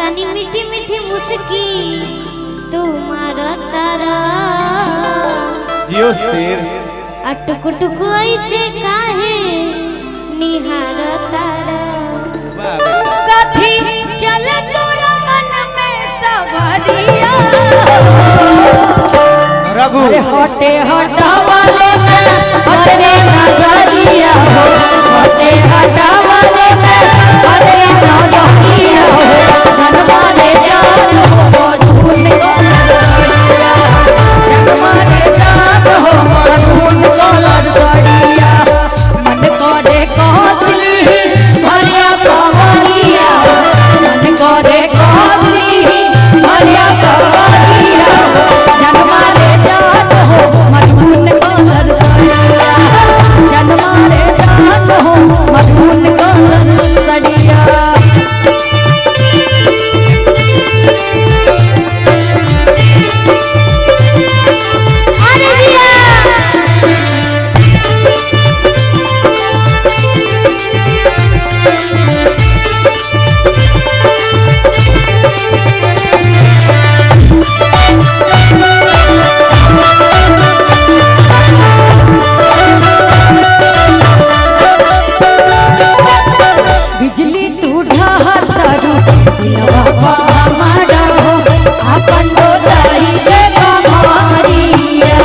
तनी मीठी मीठी मुस्की तुम्हारा तारा जियो शेर अटुक टुक ऐसे काहे निहार तारा कथी चल तोरा मन में सवरिया रघु हटे हटावाले में हटने नजरिया हो हटे हटावाले में हटने नजरिया हो जन्मा दे जान हो ढूंढ जन्मा दे जान हो ढूंढ कलर सड़िया मन करे कहली भरिया कवरिया मन करे कहली भरिया कवरिया जन्मा दे जान हो मधुन कलर सड़िया जन्मा दे जान हो मधुन कलर सड़िया बिजली तू ढाहतरू दिलवा पा हमारा हो अपन डोलाई के कमारिया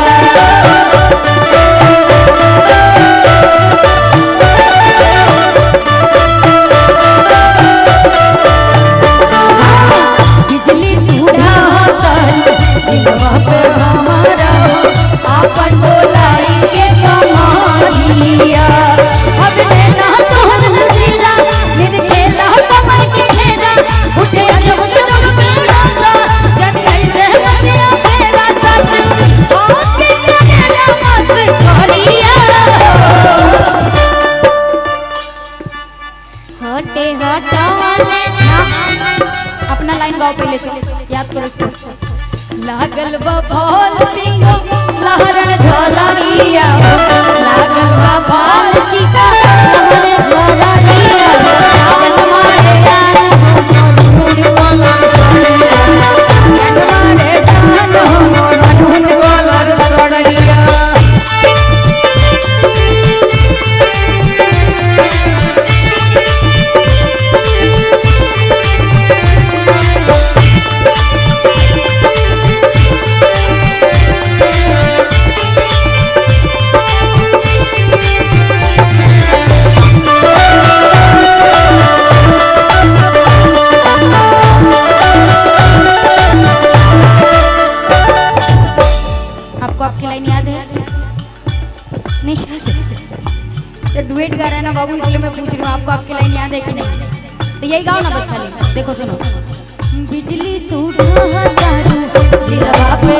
बिजली तू ढाहतरू दिलवा पे हमारा हो अपन डोलाई के कमारिया अब देना तोहर नजरा मेरे खेला कमर के घेरा उठे अजब गजब मेरा सा जन ऐसे मसिया मेरा सच होके चलेला मत करिया हटे हटावाले अपना लाइन गाओ पहले से याद करो इसको लागल बा फल टिंगो लहर झलरिया लागल बा फल चिका लहरे झलरिया लागल मारे यार मारे जान हो मधुन कलर सड़िया आपको आपकी लाइन याद है नहीं तो डुएट गा रहा है ना बाबू इसलिए मैं पूछ रही हूँ आपको आपकी लाइन याद है कि नहीं तो यही गाओ ना बस खाली देखो सुनो बिजली तू ढाहतरू दिलवा पे